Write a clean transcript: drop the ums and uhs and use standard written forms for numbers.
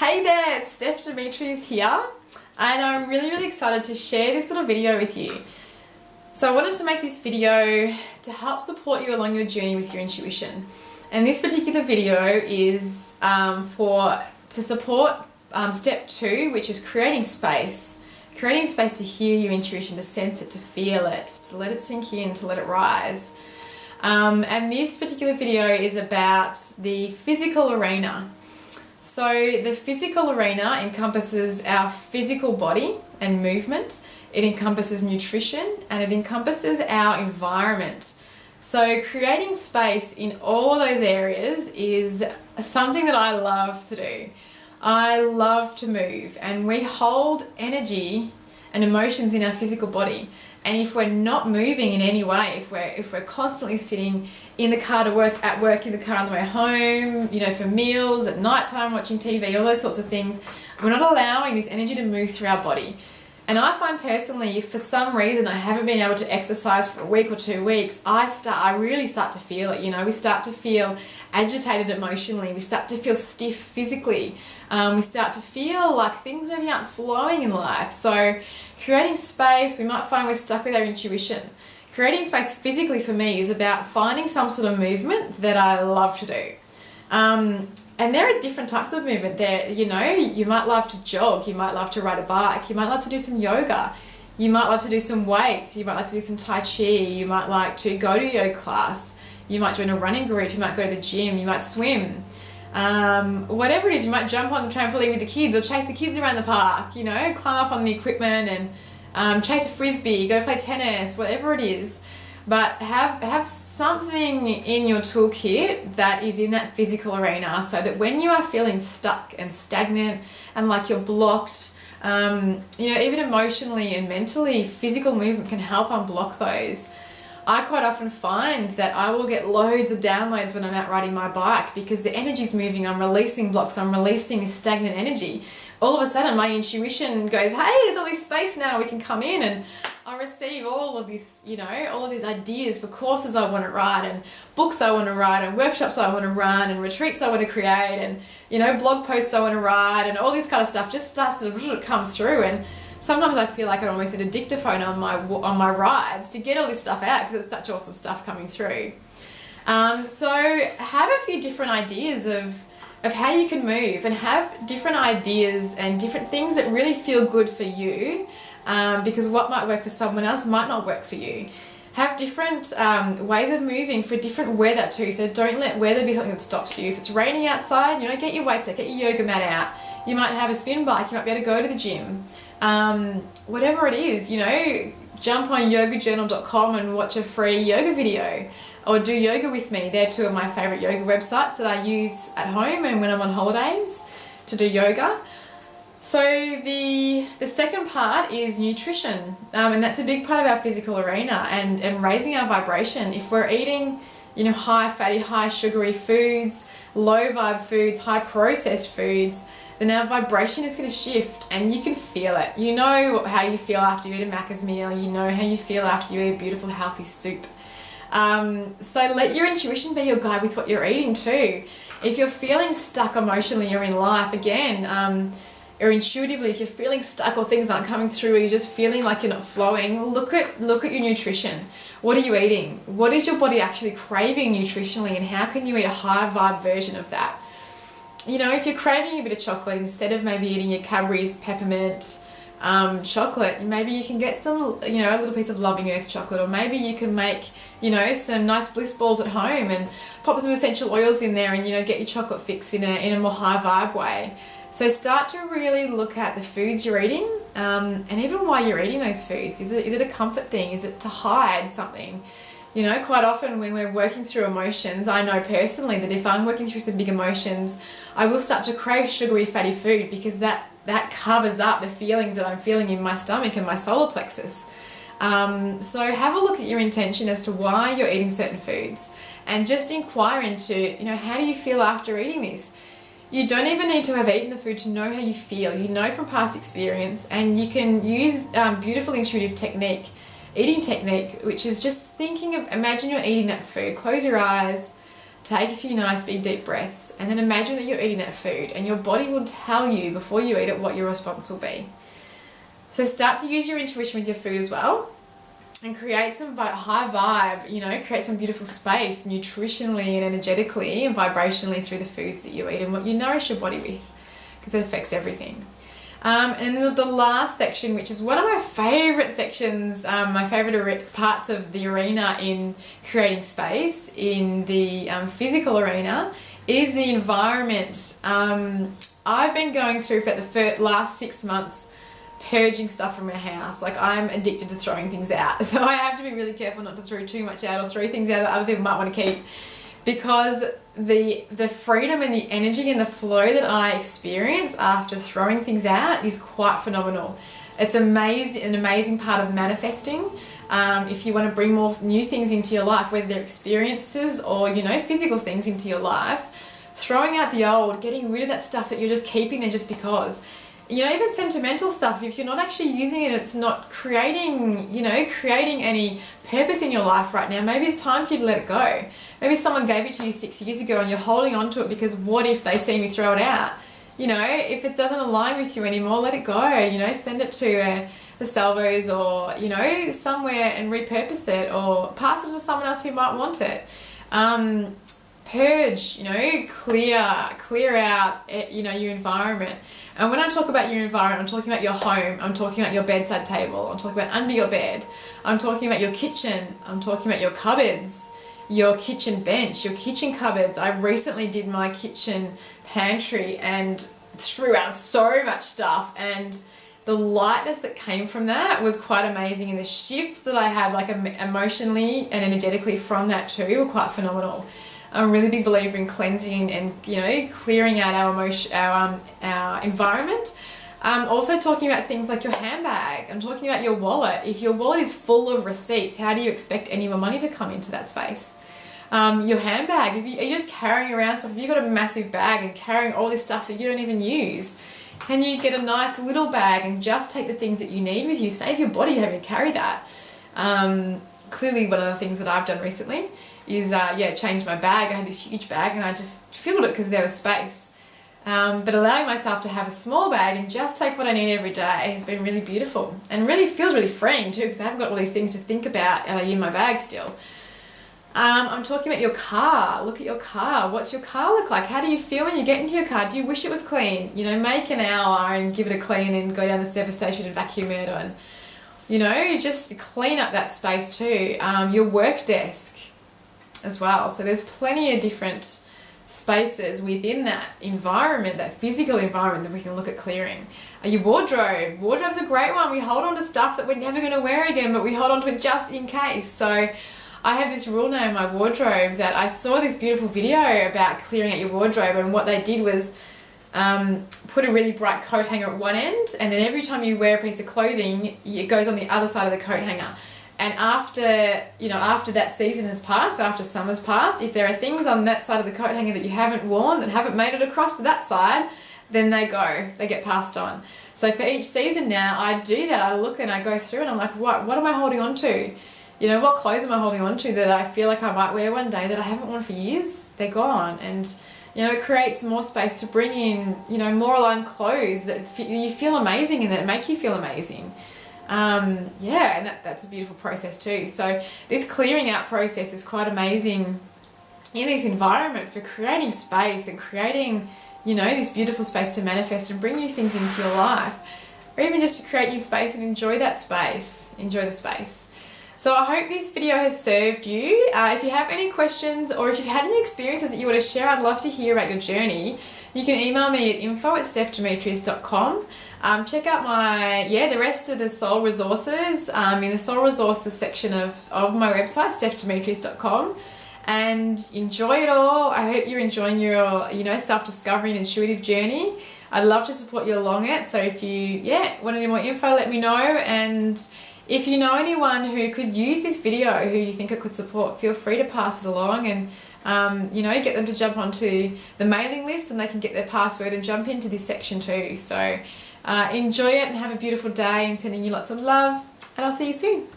Hey there, it's Steph Demetrius here, and I'm really excited to share this little video with you. So I wanted to make this video to help support you along your journey with your intuition. And this particular video is to support step 2, which is creating space. Creating space to hear your intuition, to sense it, to feel it, to let it sink in, to let it rise. And this particular video is about the physical arena. So the physical arena encompasses our physical body and movement. It encompasses nutrition and it encompasses our environment. So creating space in all of those areas is something that I love to do. I love to move, and we hold energy and emotions in our physical body. And if we're not moving in any way, if we're constantly sitting in the car to work, at work, in the car on the way home, for meals, at night time, watching TV, all those sorts of things, we're not allowing this energy to move through our body. And I find personally, if for some reason I haven't been able to exercise for a week or 2 weeks, I really start to feel it. We start to feel agitated emotionally. We start to feel stiff physically. We start to feel like things maybe aren't flowing in life. So creating space, we might find we're stuck with our intuition. Creating space physically for me is about finding some sort of movement that I love to do. And there are different types of movement there. You might love to jog, you might love to ride a bike, you might love to do some yoga, you might love to do some weights, you might like to do some Tai Chi, you might like to go to yoga class, you might join a running group, you might go to the gym, you might swim. Whatever it is, you might jump on the trampoline with the kids or chase the kids around the park, climb up on the equipment and chase a frisbee, go play tennis, whatever it is. But have something in your toolkit that is in that physical arena, so that when you are feeling stuck and stagnant and like you're blocked, even emotionally and mentally, physical movement can help unblock those. I quite often find that I will get loads of downloads when I'm out riding my bike because the energy's moving, I'm releasing blocks, I'm releasing this stagnant energy. All of a sudden my intuition goes, hey, there's all this space now, we can come in, and I receive all of this, all of these ideas for courses I want to write and books I want to write and workshops I want to run and retreats I want to create and, blog posts I want to write, and all this kind of stuff just starts to come through. And sometimes I feel like I almost need a dictaphone on my rides to get all this stuff out because it's such awesome stuff coming through. So have a few different ideas of how you can move, and have different ideas and different things that really feel good for you, because what might work for someone else might not work for you. Have different ways of moving for different weather too, so don't let weather be something that stops you. If it's raining outside, get your weights out, get your yoga mat out. You might have a spin bike, you might be able to go to the gym. Whatever it is, jump on yogajournal.com and watch a free yoga video, or do yoga with me. They're two of my favorite yoga websites that I use at home and when I'm on holidays to do yoga. So the second part is nutrition, and that's a big part of our physical arena and raising our vibration. If we're eating high fatty, high sugary foods, low vibe foods, high processed foods, then our vibration is going to shift, and you can feel it. You know how you feel after you eat a Macca's meal. You know how you feel after you eat a beautiful healthy soup. So let your intuition be your guide with what you're eating too. If you're feeling stuck emotionally or in life, again, or intuitively, if you're feeling stuck or things aren't coming through, or you're just feeling like you're not flowing, look at your nutrition. What are you eating? What is your body actually craving nutritionally, and how can you eat a high vibe version of that? If you're craving a bit of chocolate, instead of maybe eating your Cadbury's peppermint chocolate, maybe you can get some, a little piece of Loving Earth chocolate, or maybe you can make, some nice bliss balls at home and pop some essential oils in there and, get your chocolate fix in a more high vibe way. So start to really look at the foods you're eating, and even why you're eating those foods. Is it a comfort thing? Is it to hide something? Quite often when we're working through emotions, I know personally that if I'm working through some big emotions, I will start to crave sugary, fatty food, because that covers up the feelings that I'm feeling in my stomach and my solar plexus. So have a look at your intention as to why you're eating certain foods, and just inquire into, how do you feel after eating this? You don't even need to have eaten the food to know how you feel. You know from past experience, and you can use beautiful intuitive eating technique, which is just imagine you're eating that food. Close your eyes, take a few nice big deep breaths, and then imagine that you're eating that food, and your body will tell you before you eat it what your response will be. So start to use your intuition with your food as well, and create some high vibe, create some beautiful space nutritionally and energetically and vibrationally through the foods that you eat and what you nourish your body with, because it affects everything. And then the last section, which is one of my favorite sections, my favorite parts of the arena in creating space in the physical arena, is the environment. I've been going through for the last 6 months purging stuff from my house. Like, I'm addicted to throwing things out, so I have to be really careful not to throw too much out or throw things out that other people might want to keep, because the freedom and the energy and the flow that I experience after throwing things out is quite phenomenal. It's an amazing part of manifesting. If you want to bring more new things into your life, whether they're experiences or physical things into your life, throwing out the old, getting rid of that stuff that you're just keeping there just because. Even sentimental stuff, if you're not actually using it, it's not creating any purpose in your life right now. Maybe it's time for you to let it go. Maybe someone gave it to you 6 years ago and you're holding on to it because what if they see me throw it out? If it doesn't align with you anymore, let it go. Send it to the salvos or, somewhere and repurpose it, or pass it to someone else who might want it. Purge, clear out, your environment. And when I talk about your environment, I'm talking about your home, I'm talking about your bedside table, I'm talking about under your bed, I'm talking about your kitchen, I'm talking about your cupboards, your kitchen bench, your kitchen cupboards. I recently did my kitchen pantry and threw out so much stuff, and the lightness that came from that was quite amazing, and the shifts that I had, like emotionally and energetically from that too, were quite phenomenal. I'm a really big believer in cleansing and clearing out our environment. Also talking about things like your handbag. I'm talking about your wallet. If your wallet is full of receipts, how do you expect any more money to come into that space? Your handbag, if you're just carrying around stuff, if you've got a massive bag and carrying all this stuff that you don't even use, can you get a nice little bag and just take the things that you need with you? Save your body having to carry that. Clearly one of the things that I've done recently is change my bag. I had this huge bag and I just filled it because there was space. But allowing myself to have a small bag and just take what I need every day has been really beautiful, and really feels really freeing too, because I haven't got all these things to think about in my bag still. I'm talking about your car. Look at your car. What's your car look like? How do you feel when you get into your car? Do you wish it was clean? Make an hour and give it a clean and go down the service station and vacuum it, and just clean up that space too. Your work desk as well. So there's plenty of different spaces within that environment, that physical environment, that we can look at clearing. Your wardrobe. Wardrobe's a great one. We hold on to stuff that we're never going to wear again, but we hold on to it just in case. So I have this rule now in my wardrobe that I saw this beautiful video about clearing out your wardrobe, and what they did was put a really bright coat hanger at one end, and then every time you wear a piece of clothing, it goes on the other side of the coat hanger. And after that season has passed, after summer's passed, if there are things on that side of the coat hanger that you haven't worn, that haven't made it across to that side, then they get passed on. So for each season now, I do that. I look and I go through and I'm like, what am I holding on to? What clothes am I holding on to that I feel like I might wear one day that I haven't worn for years? They're gone. And it creates more space to bring in, more aligned clothes that you feel amazing and that make you feel amazing. And that's a beautiful process too. So this clearing out process is quite amazing in this environment for creating space and creating, this beautiful space to manifest and bring new things into your life, or even just to create new space and enjoy that space, enjoy the space. So I hope this video has served you. If you have any questions, or if you've had any experiences that you want to share, I'd love to hear about your journey. You can email me at info@stephdemetrius.com. Check out the rest of the soul resources in the soul resources section of my website, stephdemetrius.com, and enjoy it all. I hope you're enjoying your self-discovery and intuitive journey. I'd love to support you along it. So if you want any more info, let me know. And if you know anyone who could use this video, who you think it could support, feel free to pass it along, and get them to jump onto the mailing list, and they can get their password and jump into this section too. So enjoy it and have a beautiful day, and sending you lots of love, and I'll see you soon.